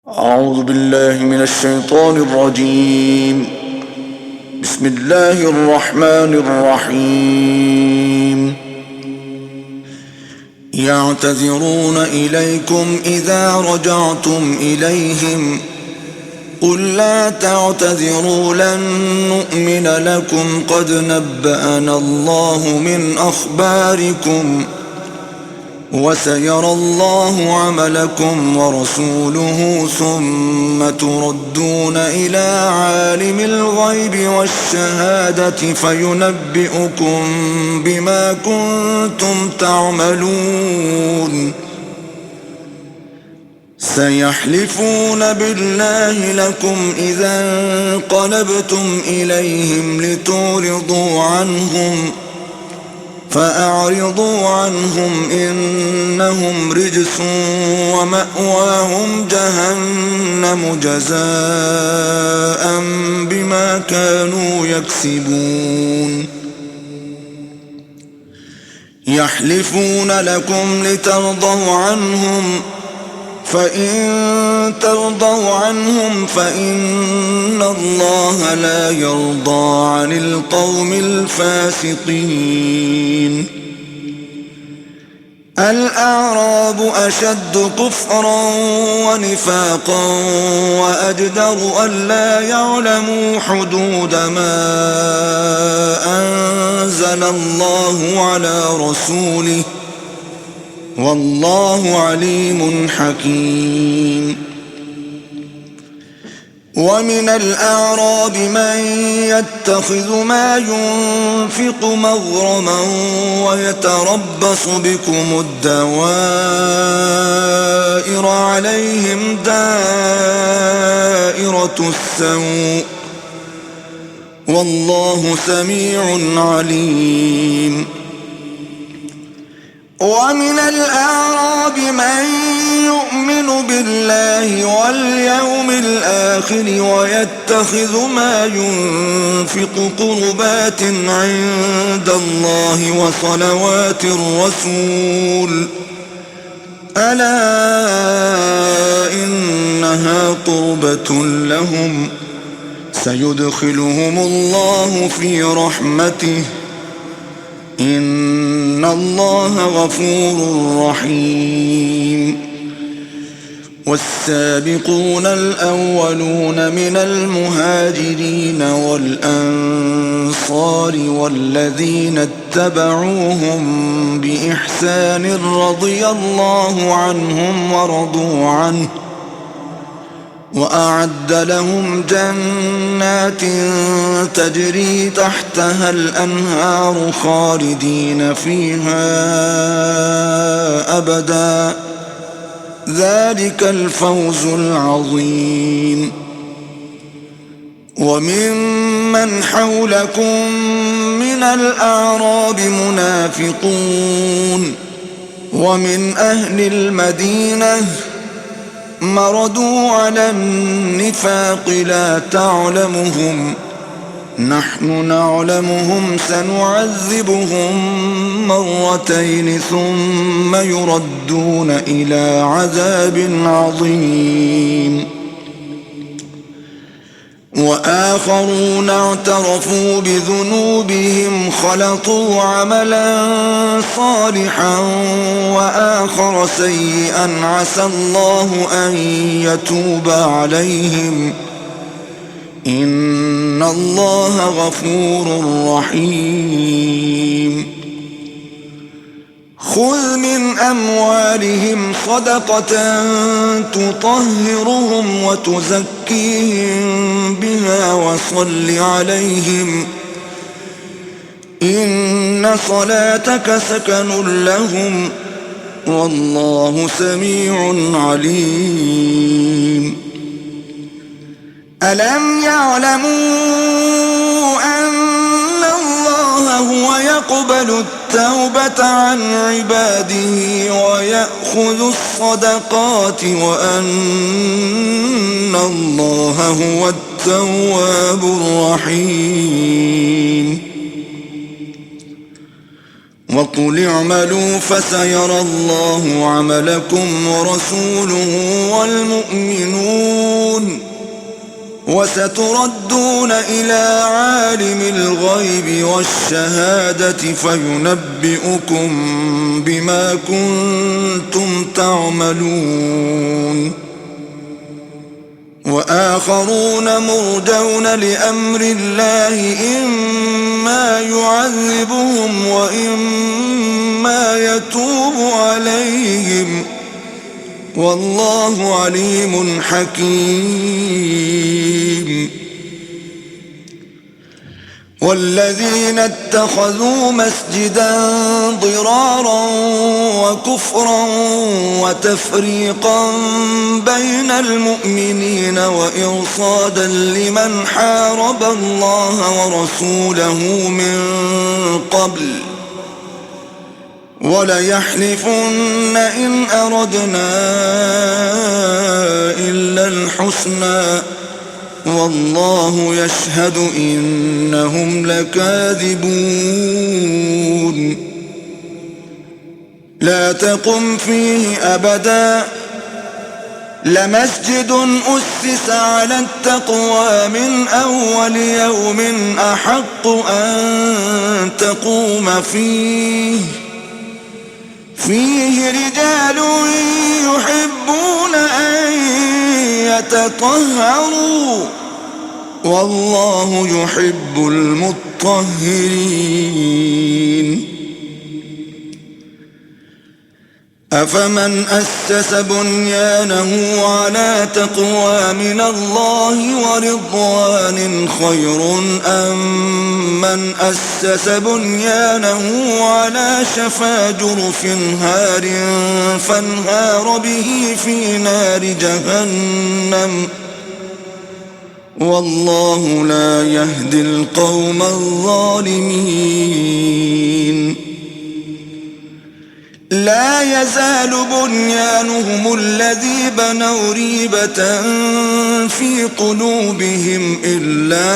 أعوذ بالله من الشيطان الرجيم. بسم الله الرحمن الرحيم. يعتذرون إليكم إذا رجعتم إليهم قل لا تعتذروا لن نؤمن لكم قد نبأنا الله من أخباركم وسيرى الله عملكم ورسوله ثم تردون إلى عالم الغيب والشهادة فينبئكم بما كنتم تعملون. سيحلفون بالله لكم إذا انقلبتم إليهم لتعرضوا عنهم فأعرضوا عنهم إنهم رجس ومأواهم جهنم جزاء بما كانوا يكسبون. يحلفون لكم لترضوا عنهم فإن ترضوا عنهم فإن الله لا يرضى عن القوم الفاسقين. الأعراب أشد كفرا ونفاقا وأجدر ألا يعلموا حدود ما أنزل الله على رسوله والله عليم حكيم. ومن الأعراب من يتخذ ما ينفق مغرما ويتربص بكم الدوائر عليهم دائرة السوء والله سميع عليم. ومن الأعراب من يؤمن بالله واليوم الآخر ويتخذ ما ينفق قربات عند الله وصلوات الرسول ألا إنها قربة لهم سيدخلهم الله في رحمته إن الله غفور رحيم. والسابقون الأولون من المهاجرين والأنصار والذين اتبعوهم بإحسان رضي الله عنهم ورضوا عنه وأعد لهم جنات تجري تحتها الأنهار خالدين فيها أبدا ذلك الفوز العظيم. وممن حولكم من الأعراب منافقون ومن أهل المدينة مردوا على النفاق لا تعلمهم نحن نعلمهم سنعذبهم مرتين ثم يردون إلى عذاب عظيم. وآخرون اعترفوا بذنوبهم خلطوا عملا صالحا وآخر سيئا عسى الله أن يتوب عليهم إن الله غفور رحيم. خذ من أموالهم صدقة تطهرهم وتزكيهم بها وصل عليهم إن صلاتك سكن لهم والله سميع عليم. ألم يعلموا أن الله هو يقبل التوبة عن عباده ويأخذ الصدقات وأن الله هو التواب الرحيم. وقل اعملوا فسيرى الله عملكم ورسوله والمؤمنون وستردون إلى عالم الغيب والشهادة فينبئكم بما كنتم تعملون وآخرون مرجون لأمر الله إما يعذبهم وإما يتوب عليهم والله عليم حكيم والذين اتخذوا مسجدا ضرارا وكفرا وتفريقا بين المؤمنين وإرصادا لمن حارب الله ورسوله من قبل وليحلفن إن أردنا إلا الحسنى والله يشهد إنهم لكاذبون لا تقم فيه أبدا لمسجد أسس على التقوى من أول يوم أحق أن تقوم فيه رجال يحبون أن يتطهروا والله يحب المطهرين أفمن أسس بنيانه على تقوى من الله ورضوان خير أم من أسس بنيانه على شفا جرف هار فانهار به في نار جهنم والله لا يهدي القوم الظالمين لا يزال بنيانهم الذي بنوا ريبة في قلوبهم إلا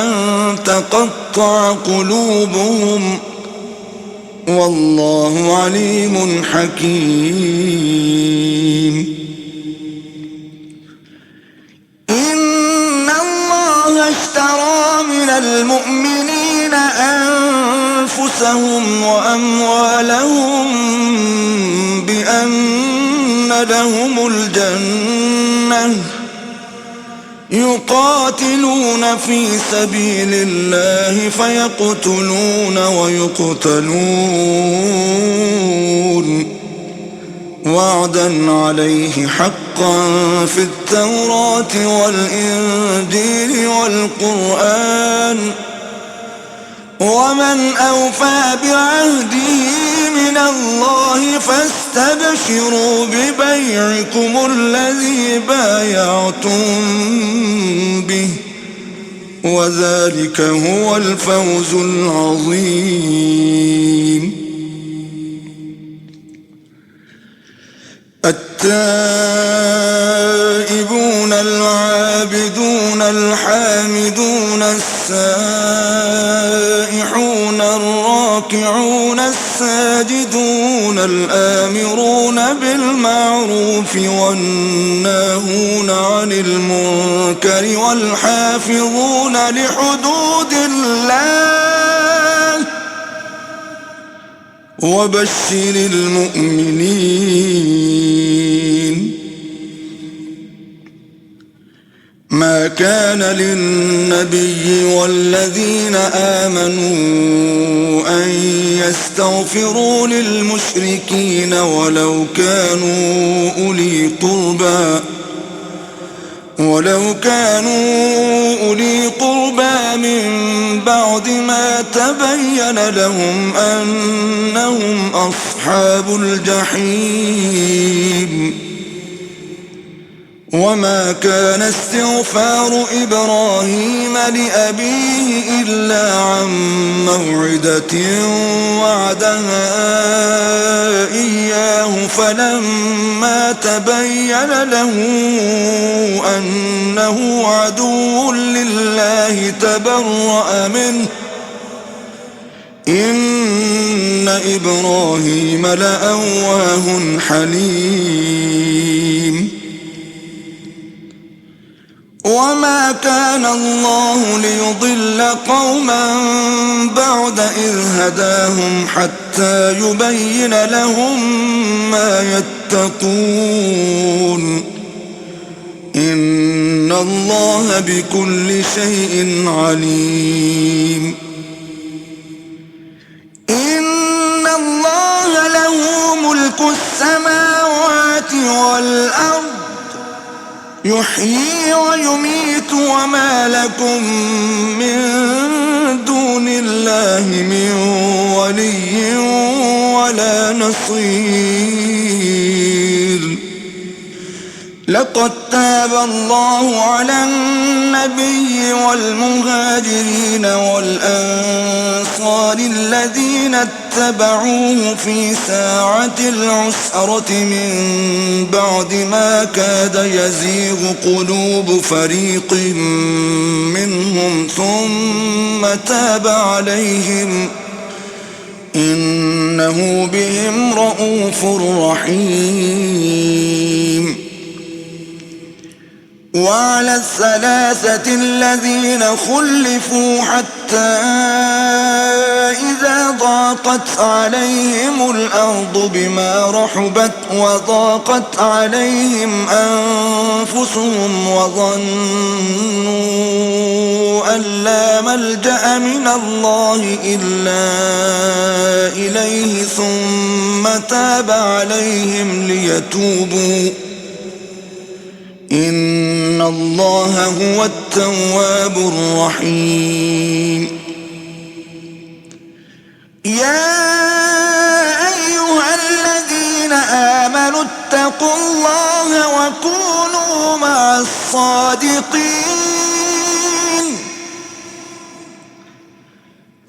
أن تقطع قلوبهم والله عليم حكيم إن الله اشترى من المؤمنين أنفسهم وأموالهم بأن لهم الجنة يقاتلون في سبيل الله فيقتلون ويقتلون وعدا عليه حقا في التوراة والإنجيل والقرآن ومن أوفى بعهده من الله فاستبشروا ببيعكم الذي بايعتم به وذلك هو الفوز العظيم التائبون العابدون الحامدون السائحون الراكعون الساجدون الآمرون بالمعروف والناهون عن المنكر والحافظون لحدود الله وبشر المؤمنين ما كان للنبي والذين آمنوا أن يستغفروا للمشركين ولو كانوا أولي قربى من بعد ما تبين لهم أنهم أصحاب الجحيم وما كان استغفار إبراهيم لأبيه إلا عن موعدة وعدها إياه فلما تبين له أنه عدو لله تبرأ منه إن إبراهيم لأواه حليم وما كان الله ليضل قوما بعد إذ هداهم حتى يبين لهم ما يتقون إن الله بكل شيء عليم إن الله له ملك السماوات والأرض يحيي ويميت وما لكم من دون الله من ولي ولا نصير لقد تاب الله على النبي والمهاجرين والأنصار الذين اتبعوه في ساعة العسرة من بعد ما كاد يزيغ قلوب فريق منهم ثم تاب عليهم إنه بهم رءوف رحيم وعلى الثلاثة الذين خلفوا حتى إذا ضاقت عليهم الأرض بما رحبت وضاقت عليهم أنفسهم وظنوا أن لا ملجأ من الله إلا إليه ثم تاب عليهم ليتوبوا إن الله هو التواب الرحيم يا أيها الذين آمنوا اتقوا الله وكونوا مع الصادقين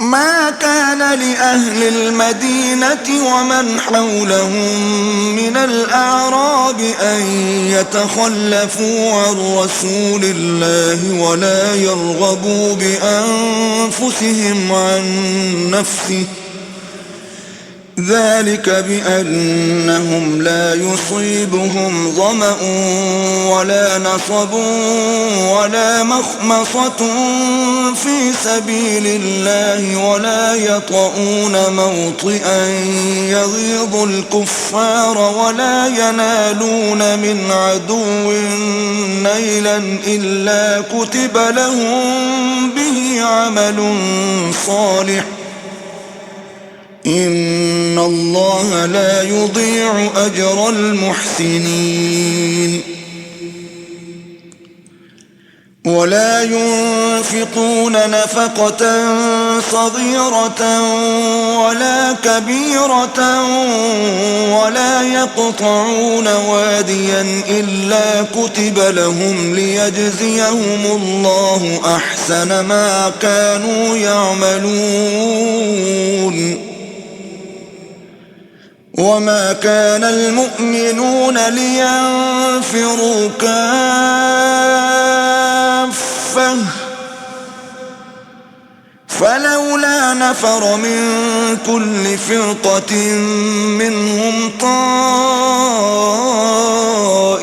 ما كان لأهل المدينة ومن حولهم من الأعراب أن يتخلفوا عن رسول الله ولا يرغبوا بأنفسهم عن نفسه ذلك بأنهم لا يصيبهم ظمأ ولا نصب ولا مخمصة في سبيل الله ولا يطؤون موطئا يغيظ الكفار ولا ينالون من عدو نيلا إلا كتب لهم به عمل صالح إن الله لا يضيع أجر المحسنين ولا ينفقون نفقة صغيرة ولا كبيرة ولا يقطعون واديا إلا كتب لهم ليجزيهم الله أحسن ما كانوا يعملون وما كان المؤمنون لينفروا كافة فلولا نفر من كل فرقة منهم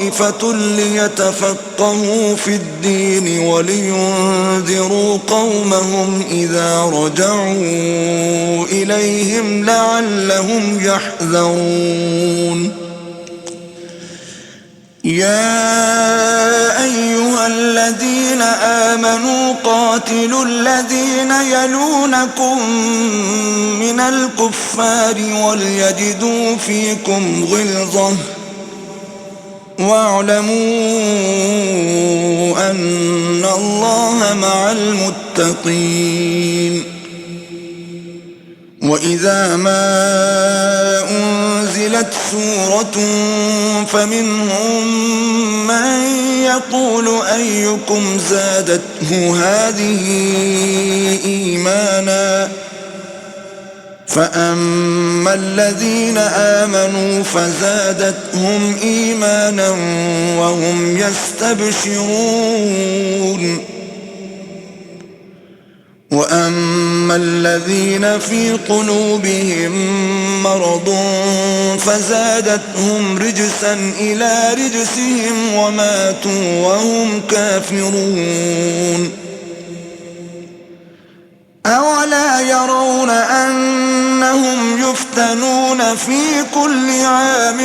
طائفة ليتفقهوا في الدين ولينذروا قومهم إذا رجعوا إليهم لعلهم يحذرون يا أيها الذين آمنوا قاتلوا الذين يلونكم من الكفار وليجدوا فيكم غلظة واعلموا أن الله مع المتقين وإذا ما أنزلت سورة فمنهم من يقول أيكم زادته هذه إيمانا فأما الذين آمنوا فزادتهم إيمانا وهم يستبشرون وأما الذين في قلوبهم مرض فزادتهم رجسا إلى رجسهم وماتوا وهم كافرون أولا يرون أنهم يفتنون في كل عام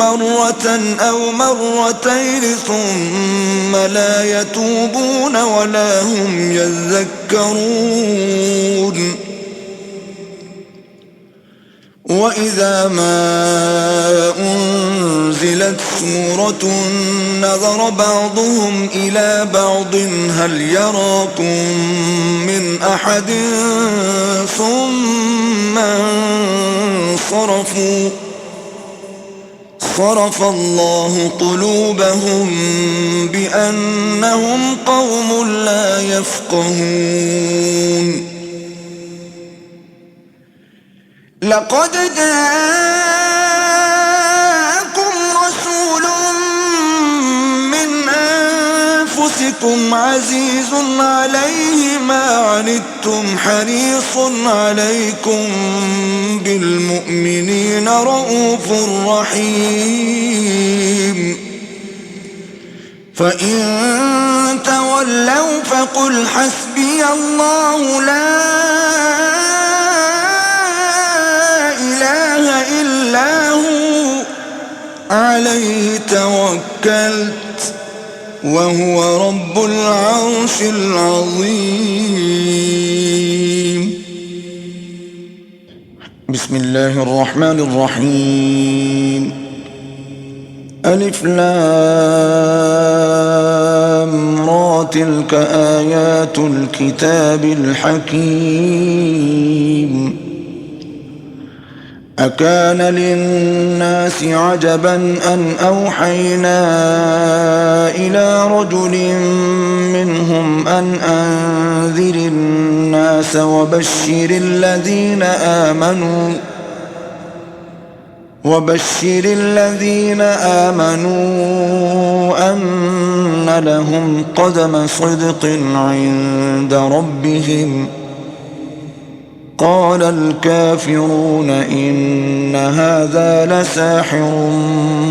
مرة أو مرتين ثم لا يتوبون ولا هم يذكرون وإذا ما أنزلت سورة نظر بعضهم إلى بعض هل يراكم من أحد ثم انصرفوا صرف الله قلوبهم بأنهم قوم لا يفقهون لقد جاءكم رسول من أنفسكم عزيز عليه ما عنتم حريص عليكم بالمؤمنين رؤوف رحيم فإن تولوا فقل حسبي الله لا إله إلا هو عليه توكلت وهو رب العرش العظيم بسم الله الرحمن الرحيم ألف لام را تلك آيات الكتاب الحكيم أكان للناس عجبا أن أوحينا إلى رجل منهم أن أنذر الناس وبشر الذين آمنوا أن لهم قدم صدق عند ربهم قال الكافرون إن هذا لساحر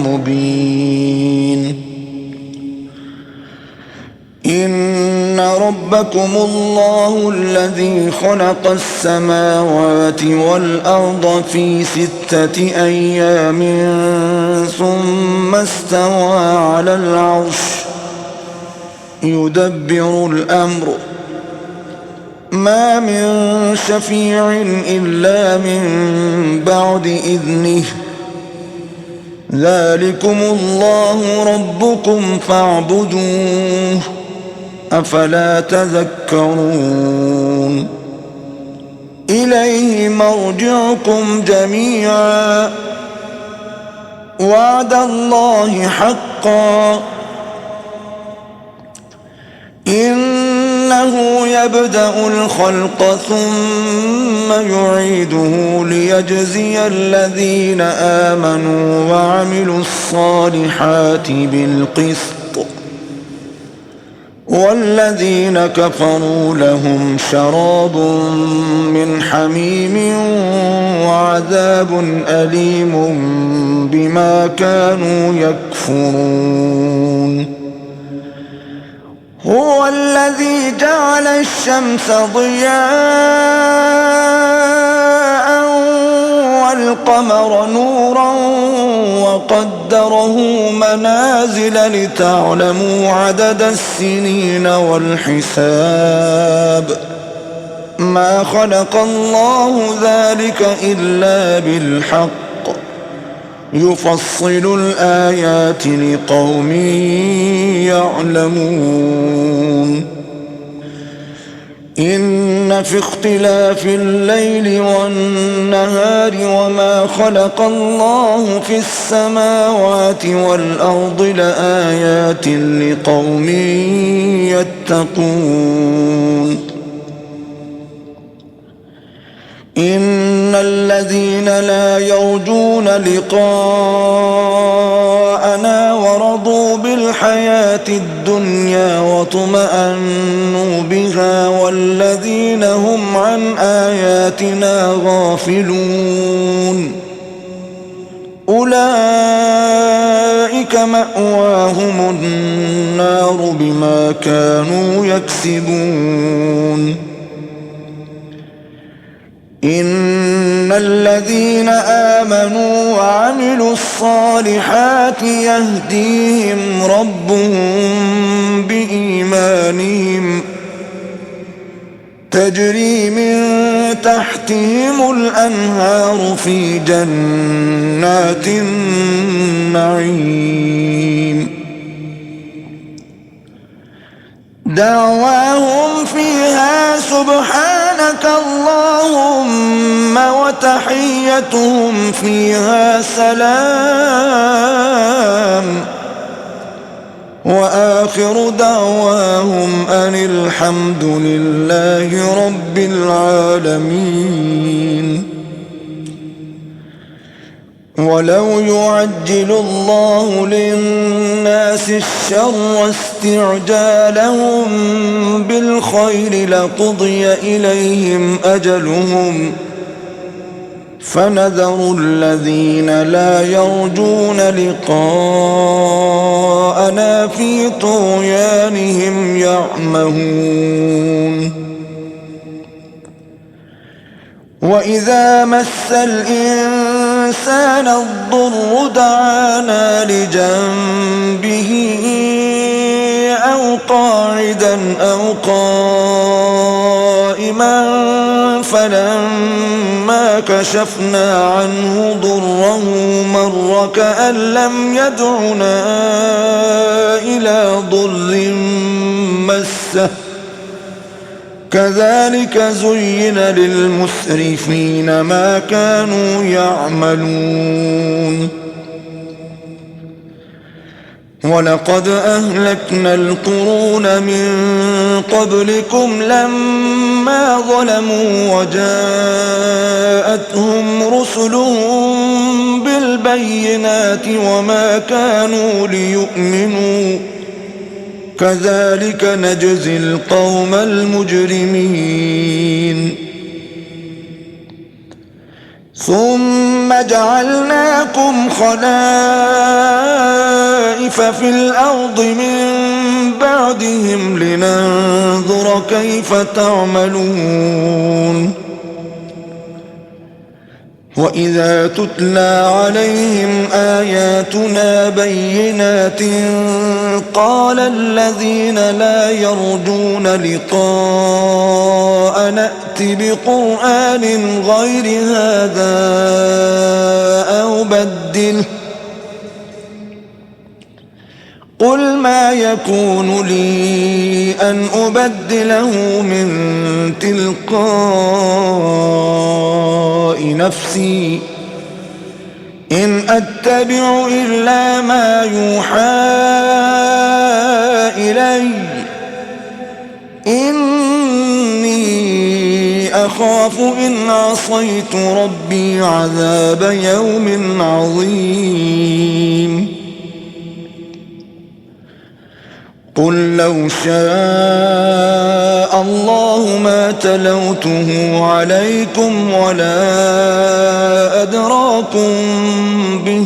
مبين إن ربكم الله الذي خلق السماوات والأرض في 6 أيام ثم استوى على العرش يدبر الأمر ما من شفيع إلا من بعد إذنه ذلكم الله ربكم فاعبدوه أفلا تذكرون إليه مرجعكم جميعا وعد الله حقا إنه يبدأ الخلق ثم يعيده ليجزي الذين آمنوا وعملوا الصالحات بالقسط والذين كفروا لهم شراب من حميم وعذاب أليم بما كانوا يكفرون هو الذي جعل الشمس ضياء والقمر نورا وقدره منازل لتعلموا عدد السنين والحساب ما خلق الله ذلك إلا بالحق يفصل الآيات لقوم يعلمون إن في اختلاف الليل والنهار وما خلق الله في السماوات والأرض لآيات لقوم يتقون إن الذين لا يرجون لقاءنا ورضوا بالحياة الدنيا واطمأنوا بها والذين هم عن آياتنا غافلون أولئك مأواهم النار بما كانوا يكسبون إن الذين آمنوا وعملوا الصالحات يهديهم ربهم بإيمانهم تجري من تحتهم الأنهار في جنات النعيم دعواهم فيها سبحانك اللهم وتحيتهم فيها سلام وآخر دعواهم أن الحمد لله رب العالمين ولو يعجل الله للناس الشر استعجالهم بالخير لقضي إليهم أجلهم فنذر الذين لا يرجون لقاءنا في طغيانهم يعمهون وإذا مس الإنسان الضر دعانا لجنبه أو قاعدا أو قائما فلما كشفنا عنه ضره مر كأن لم يدعنا إلى ضر مسه كذلك زين للمسرفين ما كانوا يعملون ولقد أهلكنا القرون من قبلكم لما ظلموا وجاءتهم رسلهم بالبينات وما كانوا ليؤمنوا كذلك نجزي القوم المجرمين ثم جعلناكم خلائف في الأرض من بعدهم لننظر كيف تعملون وإذا تتلى عليهم آياتنا بينات قال الذين لا يرجون لقاء نأت بقرآن غير هذا أو بدله قل ما يكون لي أن أبدله من تلقاء نفسي إن أتبع إلا ما يوحى إلي إني أخاف إن عصيت ربي عذاب يوم عظيم قل لو شاء الله ما تلوته عليكم ولا أدراكم به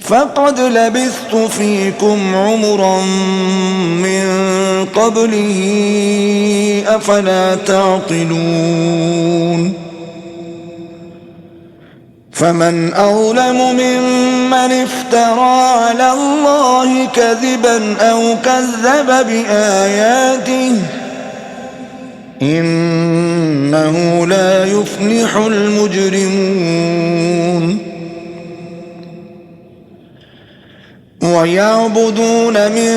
فقد لبثت فيكم عمرا من قبله أفلا تعقلون فمن أظلم ممن افترى على الله كذبا أو كذب بآياته إنه لا يفلح المجرمون ويعبدون من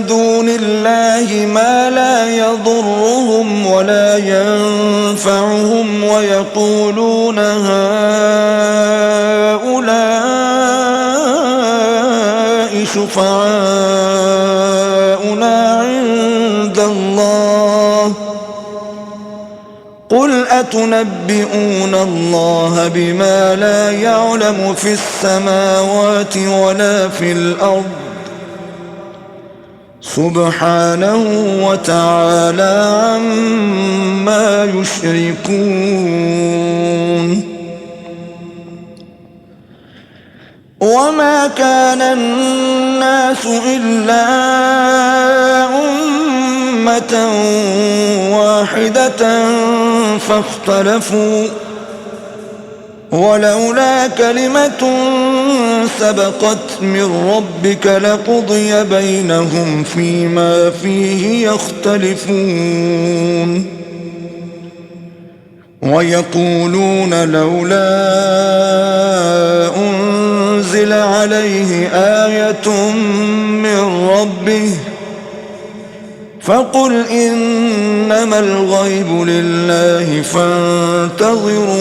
دون الله ما لا يضرهم ولا ينفعهم ويقولون هؤلاء شفعاؤنا عند الله قل أتنبئون الله بما لا يعلم في السماوات ولا في الأرض سبحانه وتعالى عما يشركون وما كان الناس إلا أمة واحدة فاختلفوا ولولا كلمة سبقت من ربك لقضي بينهم فيما فيه يختلفون ويقولون لولا أنزل عليه آية من ربه فقل إنما الغيب لله فانتظروا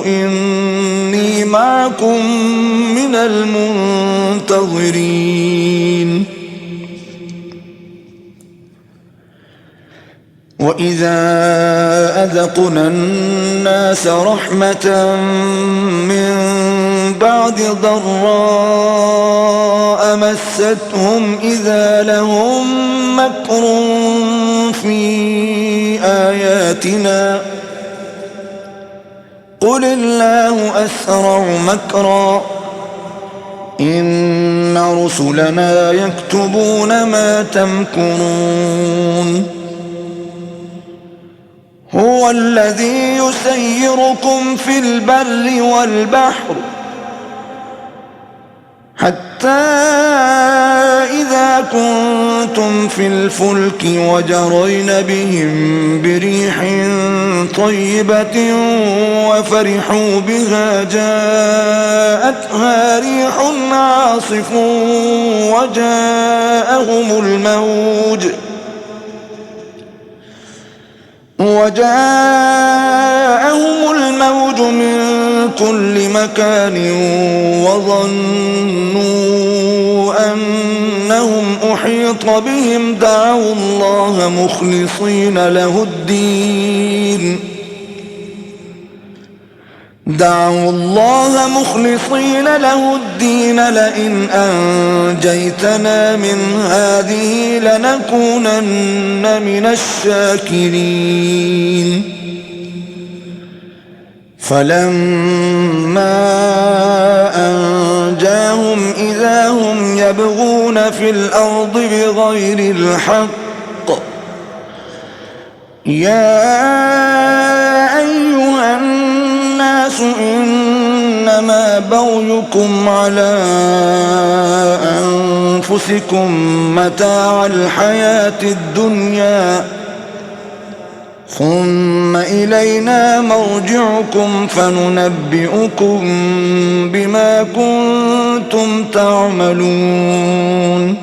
إني معكم من المنتظرين وإذا أذقنا الناس رحمة من بعد ضراء مستهم إذا لهم مكر في آياتنا قل الله أسرع مكرا إن رسلنا يكتبون ما تمكرون هو الذي يسيركم في البر والبحر حتى إذا كنتم في الفلك وجرين بهم بريح طيبة وفرحوا بها جاءتها ريح عاصف وجاءهم الموج من كل مكان وظنوا أنهم أحيط بهم دعوا الله مخلصين له الدين لئن أنجيتنا من هذه لنكونن من الشاكرين فلما أنجاهم إذا هم يبغون في الأرض بغير الحق يا أيها الناس إنما بغيكم على أنفسكم متاع الحياة الدنيا ثم إلينا مرجعكم فننبئكم بما كنتم تعملون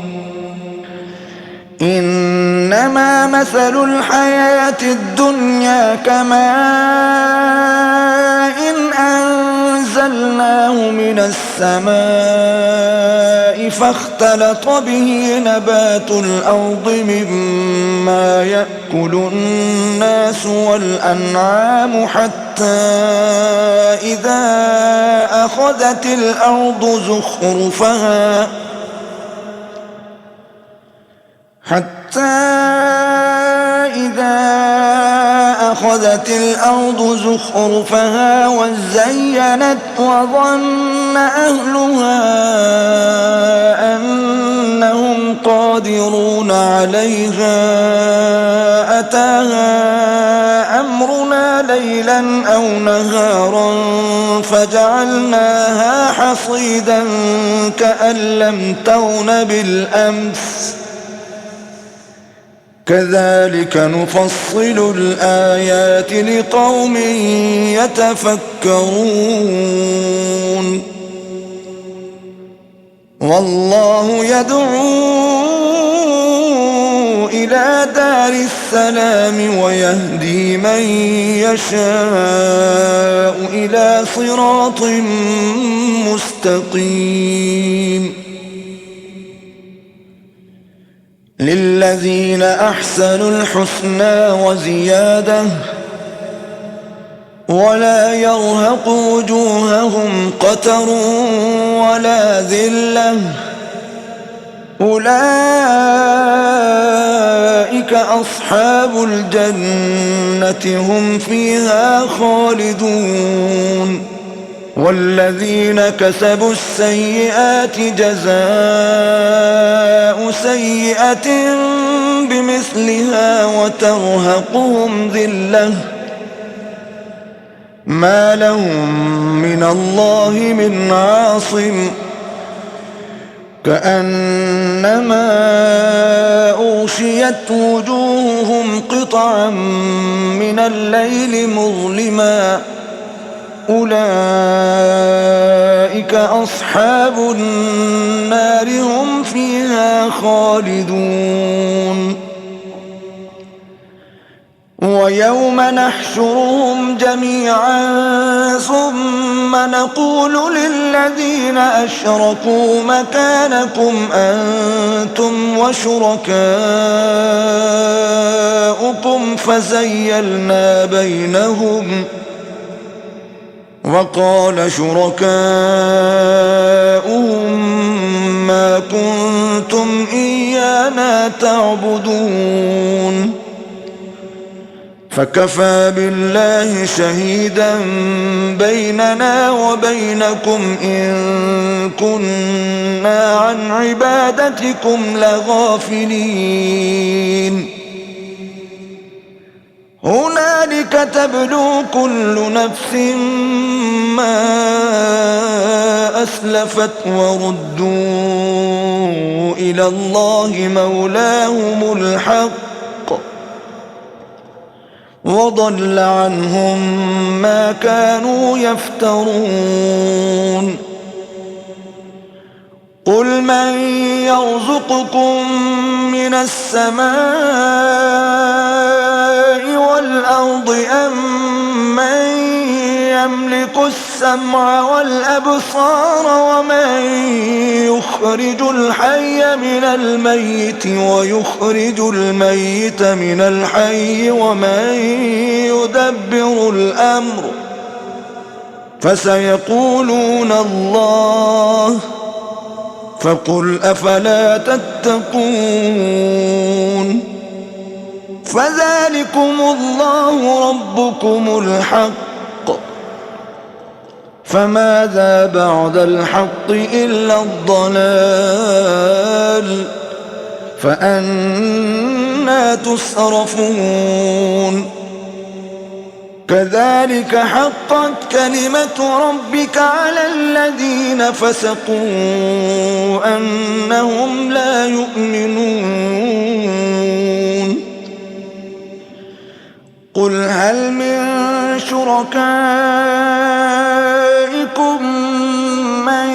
إنما مثل الحياة الدنيا كماء أنزلناه من السماء فاختلط به نبات الأرض مما يأكل الناس والأنعام حتى إذا أخذت الأرض زخرفها وزينت وظن أهلها أنهم قادرون عليها أتاها أمرنا ليلا أو نهارا فجعلناها حصيدا كأن لم تغن بالأمس كذلك نفصل الآيات لقوم يتفكرون والله يدعو إلى دار السلام ويهدي من يشاء إلى صراط مستقيم للذين أحسنوا الحسنى وزيادة ولا يرهق وجوههم قتر ولا ذلة أولئك أصحاب الجنة هم فيها خالدون والذين كسبوا السيئات جزاء سيئة بمثلها وترهقهم ذلة ما لهم من الله من عاصم كأنما أغشيت وجوههم قطعا من الليل مظلما أولئك أصحاب النار هم فيها خالدون ويوم نحشرهم جميعا ثم نقول للذين أشركوا مكانكم أنتم وشركاؤكم فزيلنا بينهم وقال شركاؤهم ما كنتم إيانا تعبدون فكفى بالله شهيدا بيننا وبينكم إن كنا عن عبادتكم لغافلين هنالك تبلو كل نفس ما أسلفت وردوا إلى الله مولاهم الحق وضل عنهم ما كانوا يفترون قل من يرزقكم من السماء والأرض أم من يملك السمع والأبصار ومن يخرج الحي من الميت ويخرج الميت من الحي ومن يدبر الأمر فسيقولون الله فقل أفلا تتقون فذلكم الله ربكم الحق فماذا بعد الحق إلا الضلال فأنى تصرفون كذلك حقت كلمة ربك على الذين فسقوا أنهم لا يؤمنون قل هل من شركائكم من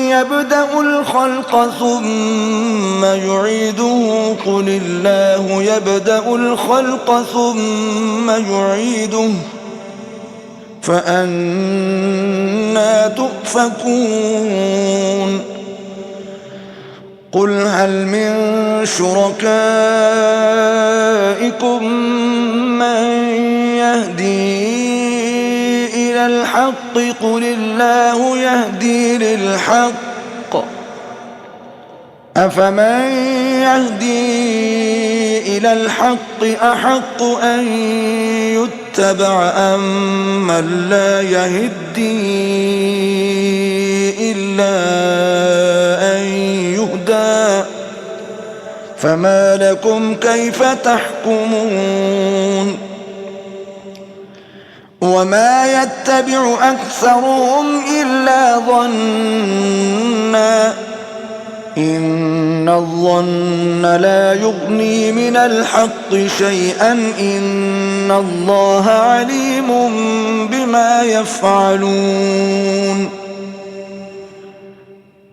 يبدأ الخلق ثم يعيده قل الله يبدأ الخلق ثم يعيده فأنى تؤفكون قل هل من شركائكم من يهدي إلى الحق قل الله يهدي للحق أفمن يهدي إلى الحق أحق أن يتبع أم من لا يهدي إلا أن يهدى فما لكم كيف تحكمون وما يتبع أكثرهم إلا ظنا إن الظن لا يغني من الحق شيئا إن الله عليم بما يفعلون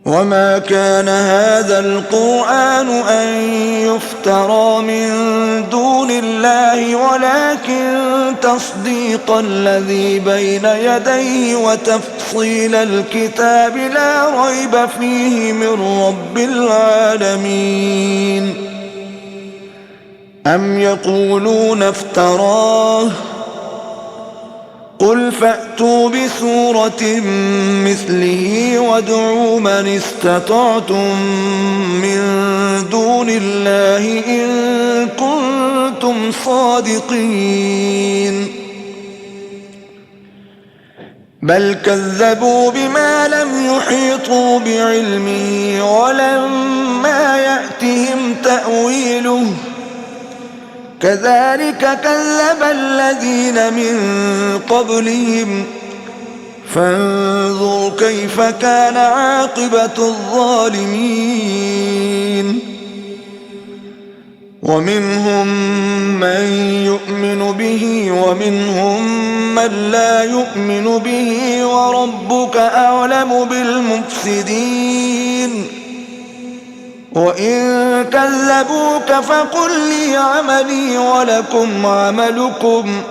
وما كان هذا القرآن أن يفترى من دون الله ولكن تصديق الذي بين يديه وتفصيل الكتاب لا ريب فيه من رب العالمين أم يقولون افتراه قل فأتوا بسورة مثله وادعوا من استطعتم من دون الله إن كنتم صادقين بل كذبوا بما لم يحيطوا بعلمه ولما يأتهم تأويله كذلك كذب الذين من قبلهم فانظر كيف كان عاقبة الظالمين ومنهم من يؤمن به ومنهم من لا يؤمن به وربك أعلم بالمفسدين وإن كذبوك فقل لي عملي ولكم عملكم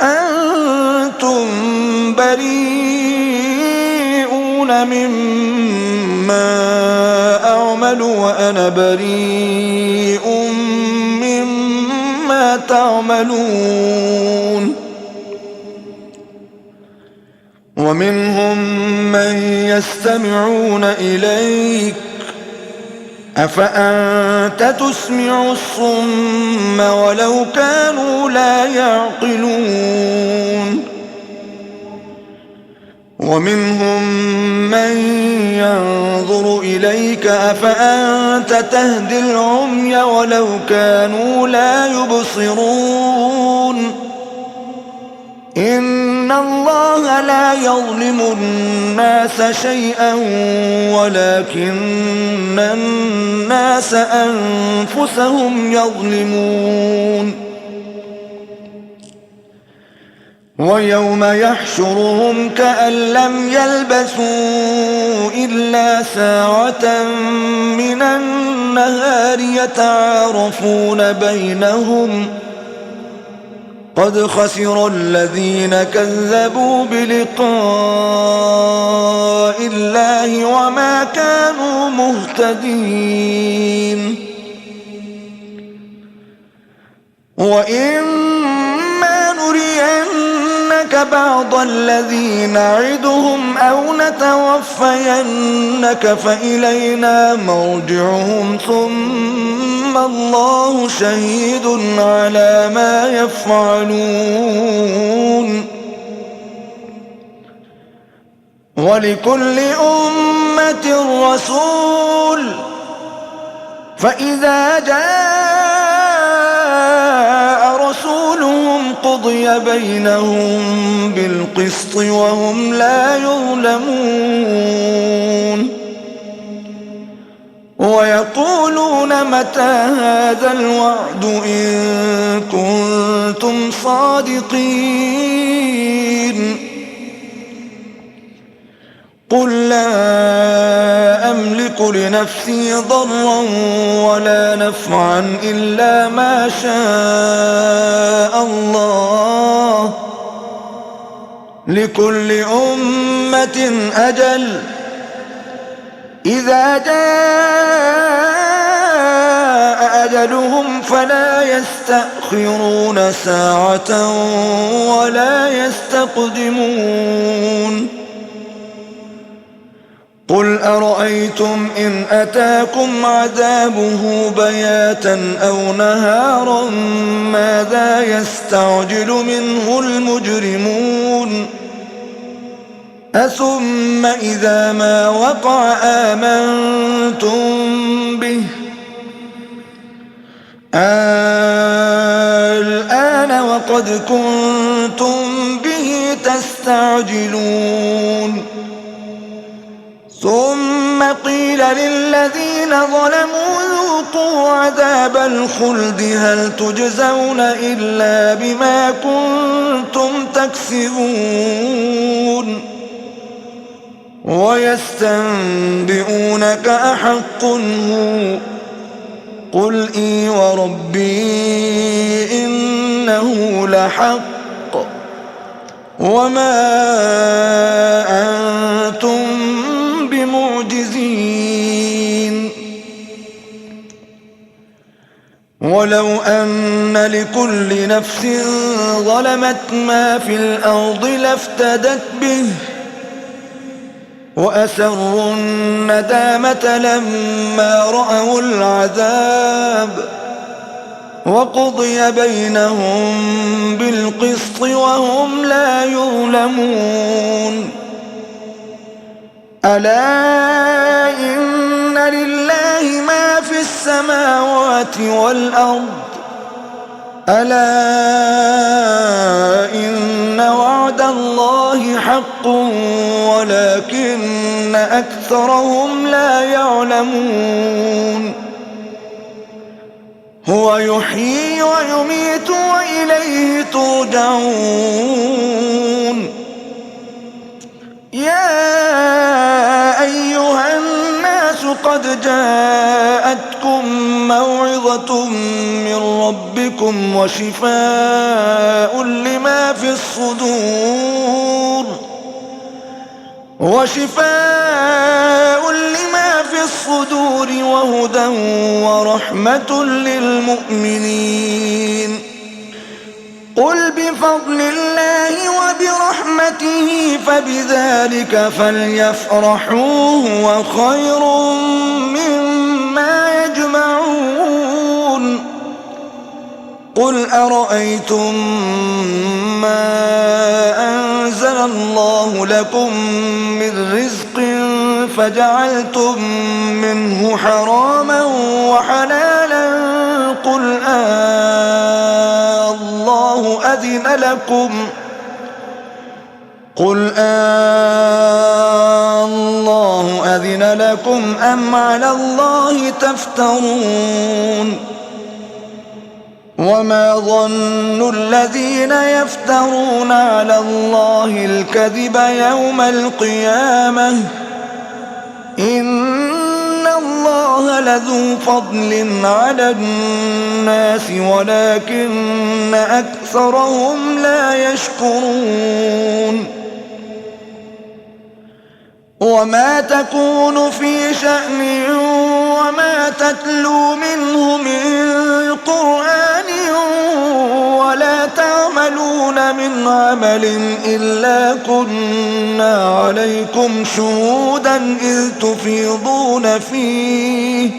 أنتم بريئون مما أعمل وأنا بريء مما تعملون ومنهم من يستمعون إليك أفأنت تسمع الصم ولو كانوا لا يعقلون ومنهم من ينظر إليك أفأنت تهدي العمي ولو كانوا لا يبصرون إن الله لا يظلم الناس شيئا ولكن الناس أنفسهم يظلمون ويوم يحشرهم كأن لم يلبثوا إلا ساعة من النهار يتعارفون بينهم قد خسر الذين كذبوا بلقاء الله وما كانوا مهتدين وإما نرينك بعض الذي نعدهم أو نتوفينك فإلينا مرجعهم ثم الله شهيد على ما يفعلون ولكل أمة رسول فإذا جاء رسولهم قضي بينهم بالقسط وهم لا يظلمون ويقولون متى هذا الوعد إن كنتم صادقين قل لا أملك لنفسي ضرا ولا نفعا إلا ما شاء الله لكل أمة أجل إذا جاء أجلهم فلا يستأخرون ساعة ولا يستقدمون قل أرأيتم إن أتاكم عذابه بياتا أو نهارا ماذا يستعجل منه المجرمون أثم إذا ما وقع آمنتم به الآن وقد كنتم به تستعجلون ثم قيل للذين ظلموا ذوقوا عذاب الخلد هل تجزون إلا بما كنتم تكسبون ويستنبئونك أحق هو قل إي وربي إنه لحق وما أنتم بمعجزين ولو أن لكل نفس ظلمت ما في الأرض لافتدت به وأسروا الندامة لما رأوا العذاب وقضي بينهم بالقسط وهم لا يظلمون ألا إن لله ما في السماوات والأرض ألا إن وعد الله حق ولكن أكثرهم لا يعلمون هو يحيي ويميت وإليه ترجعون يا أيها الناس قد جاءتكم موعظة من ربكم وشفاء لما في الصدور وهدى ورحمة للمؤمنين قل بفضل الله وبرحمته فبذلك فليفرحوا هو خير مما يجمعون قل أرأيتم ما أنزل الله لكم من رزق فجعلتم منه حراما وحلالا قل الله أذن لكم أم على الله تفترون وما ظن الذين يفترون على الله الكذب يوم القيامة إن الله لذو فضل على الناس ولكن أكثرهم لا يشكرون وما تكون في شأن وما تتلو منه من قرآن ولا تعملون من عمل إلا كنا عليكم شهودا إذ تفيضون فيه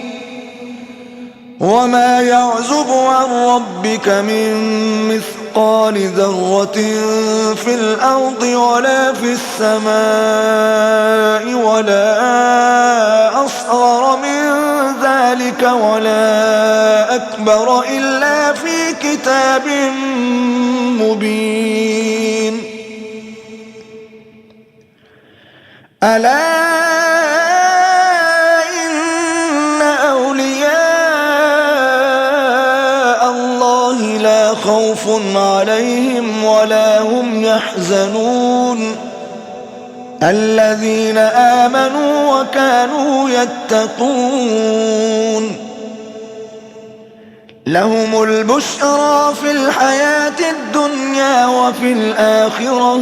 وما يعزب عن ربك من مثقال ذرة في الأرض ولا في السماء ولا أصغر من ذلك ولا أكبر إلا في كتاب مبين ألا إن أولياء الله لا خوف عليهم ولا هم يحزنون الذين آمنوا وكانوا يتقون لهم البشرى في الحياة الدنيا وفي الآخرة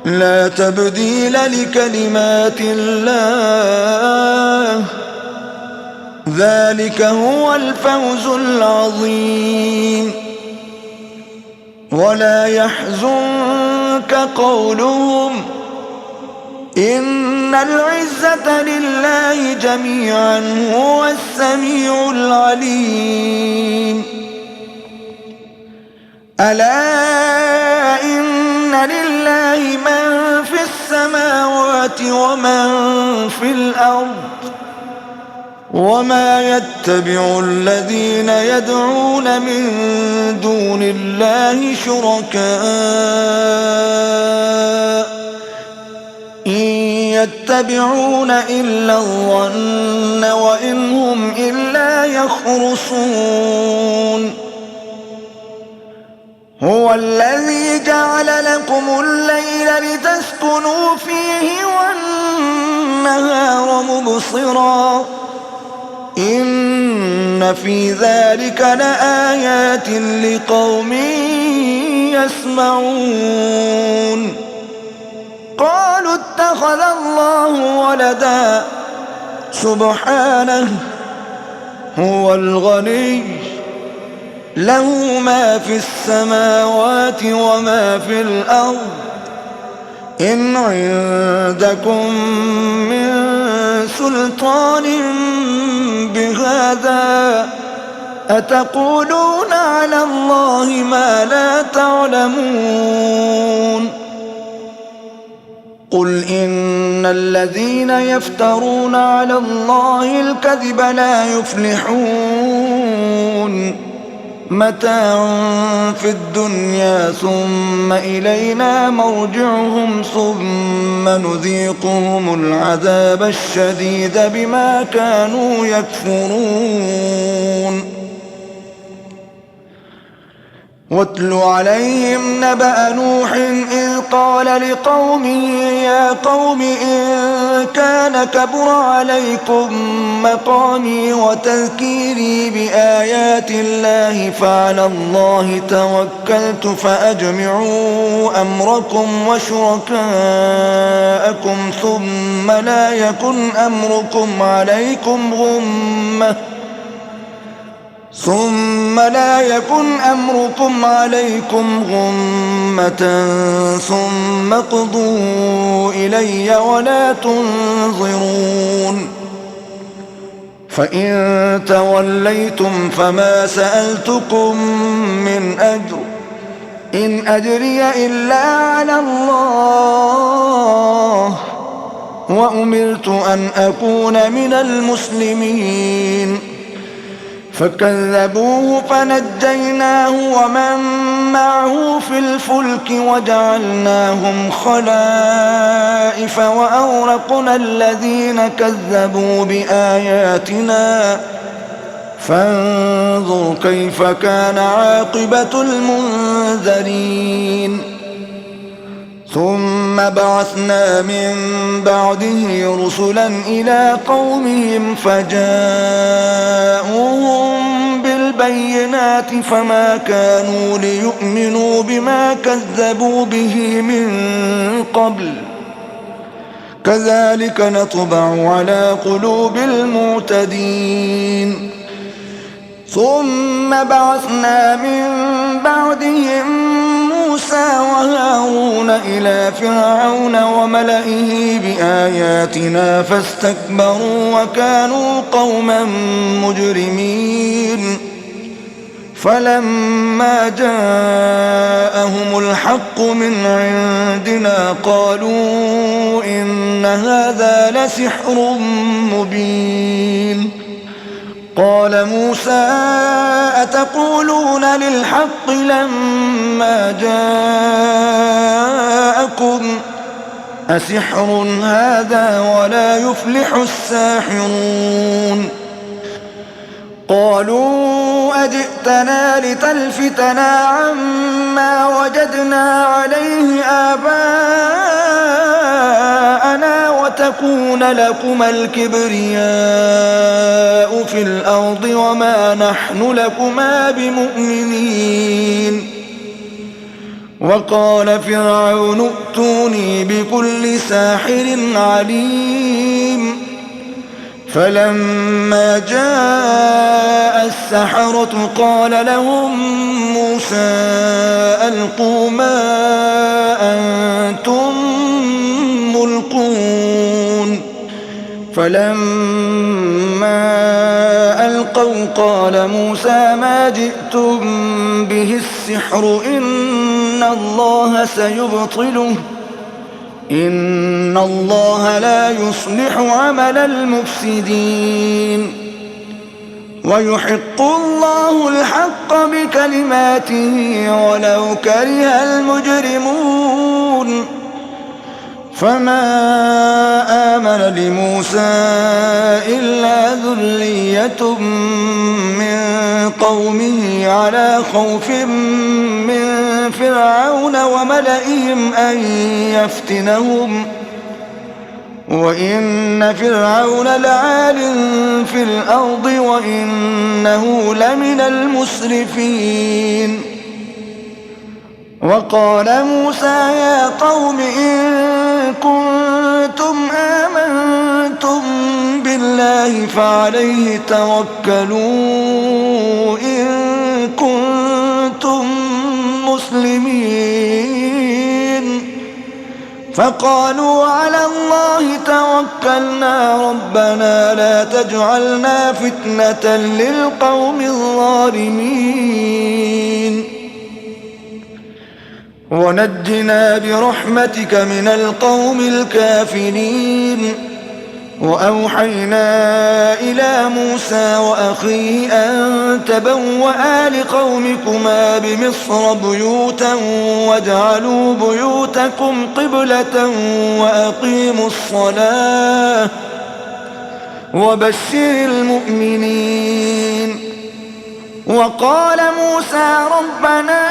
لا تبديل لكلمات الله ذلك هو الفوز العظيم ولا يحزنك قولهم إن العزة لله جميعا هو السميع العليم ألا إن لله من في السماوات ومن في الأرض وما يتبع الذين يدعون من دون الله شركاء إن يتبعون إلا الظن وإن هم إلا يخرصون هو الذي جعل لكم الليل لتسكنوا فيه والنهار مبصرا إن في ذلك لآيات لقوم يسمعون قالوا اتخذ الله ولدا سبحانه هو الغني له ما في السماوات وما في الأرض إن عندكم من سلطان بهذا أتقولون على الله ما لا تعلمون قل إن الذين يفترون على الله الكذب لا يفلحون متاع في الدنيا ثم إلينا مرجعهم ثم نذيقهم العذاب الشديد بما كانوا يكفرون واتل عليهم نبأ نوح إذ قال لقومه يا قوم إن كان كبر عليكم مقامي وتذكيري بآيات الله فعلى الله توكلت فأجمعوا أمركم وشركاءكم ثم لا يكن أمركم عليكم غمة ثم اقضوا إلي ولا تنظرون فإن توليتم فما سألتكم من أجر إن أجري إلا على الله وأمرت أن أكون من المسلمين فكذبوه فنجيناه ومن معه في الفلك وجعلناهم خلائف وأغرقنا الذين كذبوا بآياتنا فانظر كيف كان عاقبة المنذرين ثم بعثنا من بعده رسلا إلى قومهم فجاءوهم بالبينات فما كانوا ليؤمنوا بما كذبوا به من قبل كذلك نطبع على قلوب المعتدين ثم بعثنا من بعدهم موسى وهارون إلى فرعون وملئه بآياتنا فاستكبروا وكانوا قوما مجرمين فلما جاءهم الحق من عندنا قالوا إن هذا لسحر مبين قال موسى أتقولون للحق لما جاءكم أسحر هذا ولا يفلح الساحرون قالوا أجئتنا لتلفتنا عما وجدنا عليه آباءنا وتكون لكما الكبرياء في الأرض وما نحن لكما بمؤمنين وقال فرعون ائتوني بكل ساحر عليم فلما جاء السحرة قال لهم موسى ألقوا ما أنتم ملقون فلما ألقوا قال موسى ما جئتم به السحر إن الله سيبطله إن الله لا يصلح عمل المفسدين ويحق الله الحق بكلماته ولو كره المجرمون فما آمن لموسى إلا ذرية من قومه على خوف من فرعون وملئهم أن يفتنهم وإن فرعون لعال في الأرض وإنه لمن المسرفين وقال موسى يا قوم إن كنتم آمنتم الله فعليه توكلوا إن كنتم مسلمين. فقالوا على الله توكلنا ربنا لا تجعلنا فتنة للقوم الظالمين ونجنا برحمتك من القوم الكافرين. وأوحينا إلى موسى وأخيه أن تبوأ لقومكما بمصر بيوتا واجعلوا بيوتكم قبلة وأقيموا الصلاة وبشر المؤمنين. وقال موسى ربنا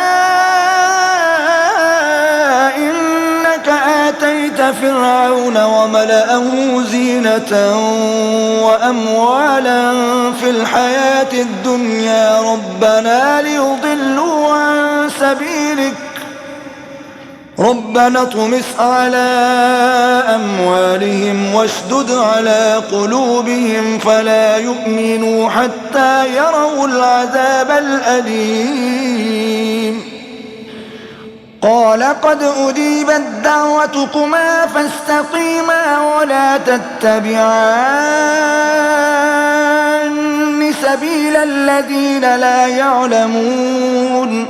إنك آتيت فرعون وملأه زينة وأموالا في الحياة الدنيا ربنا ليضلوا عن سبيلك ربنا اطمس على أموالهم واشدد على قلوبهم فلا يؤمنوا حتى يروا العذاب الأليم. قال قد أجيبت دعوتكما فاستقيما ولا تتبعان سبيل الذين لا يعلمون.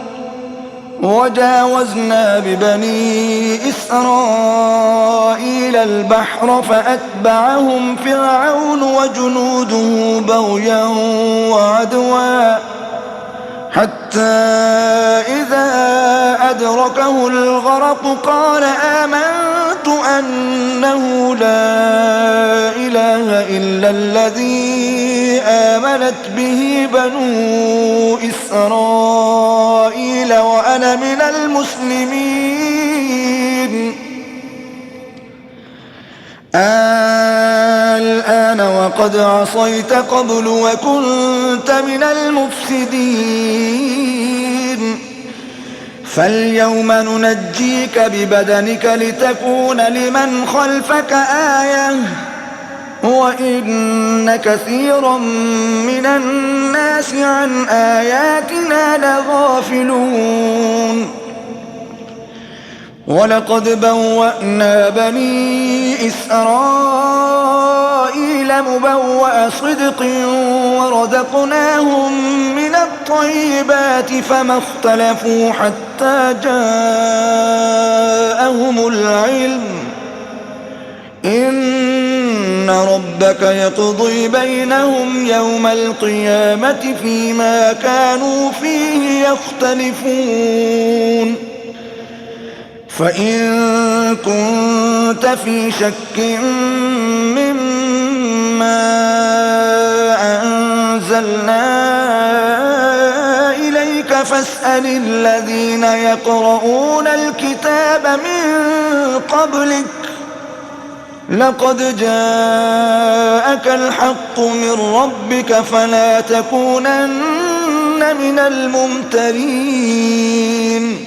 وجاوزنا ببني إسرائيل البحر فأتبعهم فرعون وجنوده بغيا وعدوا حتى إذا أدركه الغرق قال آمنت أنه لا إله إلا الذي آمنت به بنو إسرائيل وأنا من المسلمين. الآن وقد عصيت قبل وكنت من المفسدين فاليوم ننجيك ببدنك لتكون لمن خلفك آية وإن كثيرا من الناس عن آياتنا لغافلون. ولقد بوأنا بني إسرائيل مبوأ صدق ورزقناهم من الطيبات فما اختلفوا حتى جاءهم العلم إن ربك يقضي بينهم يوم القيامة فيما كانوا فيه يختلفون. فإن كنت في شك مما أنزلنا إليك فاسأل الذين يقرؤون الكتاب من قبلك لقد جاءك الحق من ربك فلا تكونن من الممترين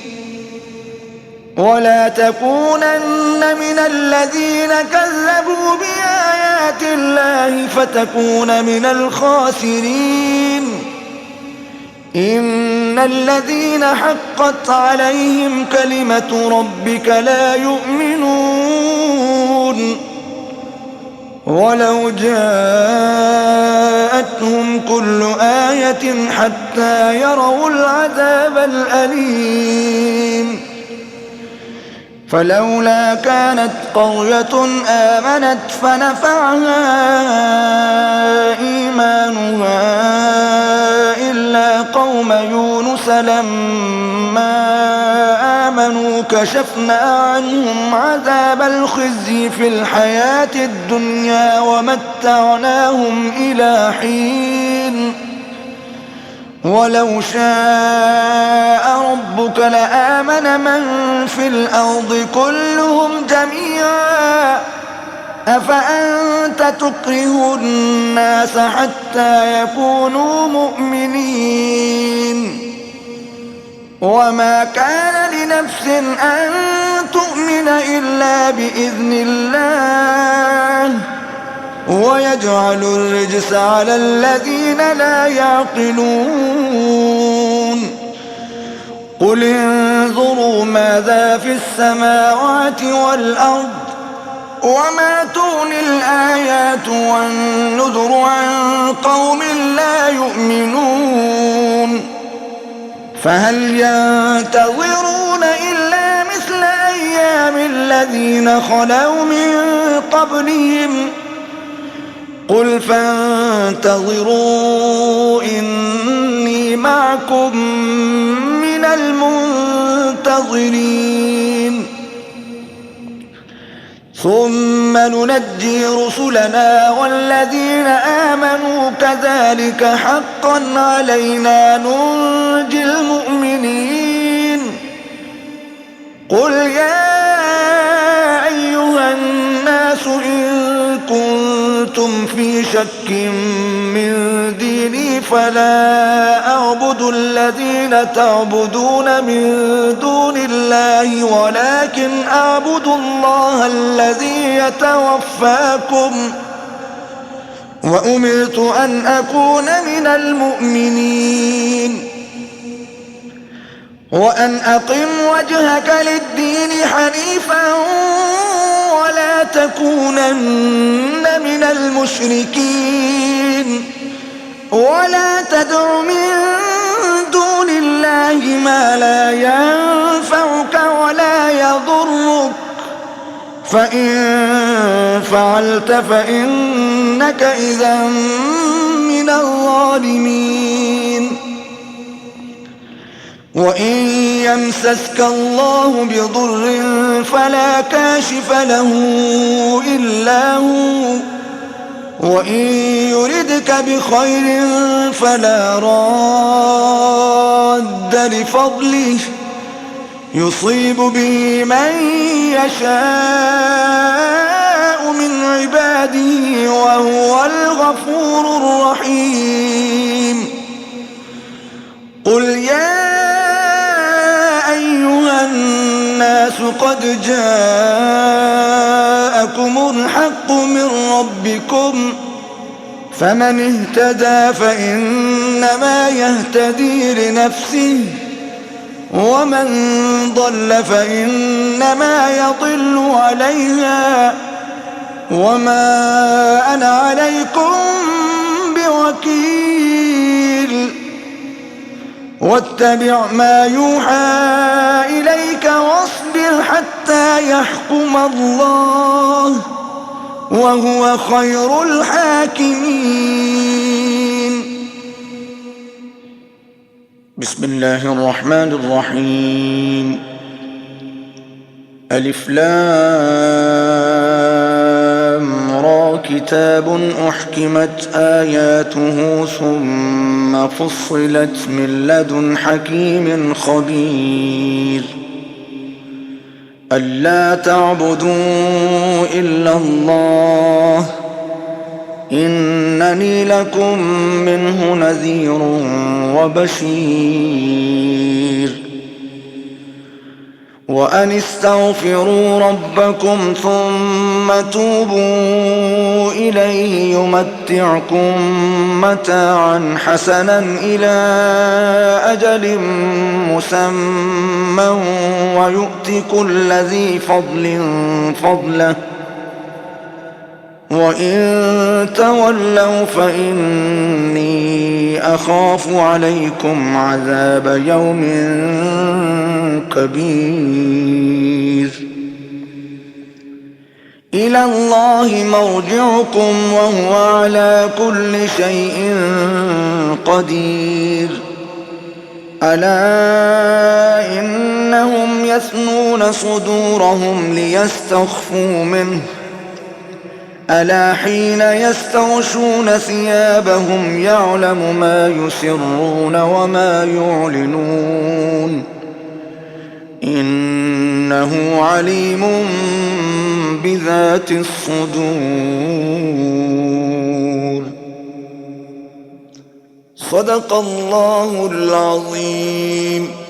ولا تكونن من الذين كذبوا بآيات الله فتكون من الخاسرين. إن الذين حقت عليهم كلمة ربك لا يؤمنون ولو جاءتهم كل آية حتى يروا العذاب الأليم. فلولا كانت قرية آمنت فنفعها إيمانها إلا قوم يونس لما آمنوا كشفنا عنهم عذاب الخزي في الحياة الدنيا ومتعناهم إلى حين ولو شاء ربك لآمن من في الأرض كلهم جميعا أفأنت تكره الناس حتى يكونوا مؤمنين وما كان لنفس أن تؤمن إلا بإذن الله ويجعل الرجس على الذين لا يعقلون قل انظروا ماذا في السماوات والأرض وما تغني الآيات والنذر عن قوم لا يؤمنون فهل ينتظرون إلا مثل أيام الذين خلوا من قبلهم قل فانتظروا إني معكم من المنتظرين ثم ننجي رسلنا والذين آمنوا كذلك حقا علينا ننجي المؤمنين قل يا أيها الناس إن كنتم في شك من ديني فلا أعبد الذين تعبدون من دون الله ولكن أعبد الله الذي يتوفاكم وأمرت أن أكون من المؤمنين وأن أقم وجهك للدين حنيفا ولا تكونن من المشركين ولا تدع من دون الله ما لا ينفعك ولا يضرك فإن فعلت فإنك إذا من الظالمين وإن يمسسك الله بضر فلا كاشف له إلا هو وإن يردك بخير فلا راد لفضله يصيب به من يشاء من عباده وهو الغفور الرحيم قل يا أيها الناس قد جاءكم الحق من ربكم فمن اهتدى فإنما يهتدي لنفسه ومن ضل فإنما يضل عليها وما أنا عليكم بوكيل واتبع ما يوحى إليك واصبر حتى يحكم الله وهو خير الحاكمين بسم الله الرحمن الرحيم ألف لام را كتاب أحكمت آياته ثم فصلت من لدن حكيم خبير ألا تعبدوا إلا الله إنني لكم منه نذير وبشير وأن استغفروا ربكم ثم توبوا إليه يمتعكم متاعا حسنا إلى أجل مسمى ويؤت كل ذي فضل فضله وإن تولوا فإني أخاف عليكم عذاب يوم كبير إلى الله مرجعكم وهو على كل شيء قدير ألا إنهم يثنون صدورهم ليستخفوا منه ألا حين يستغشون ثيابهم يعلم ما يسرون وما يعلنون إنه عليم بذات الصدور صدق الله العظيم.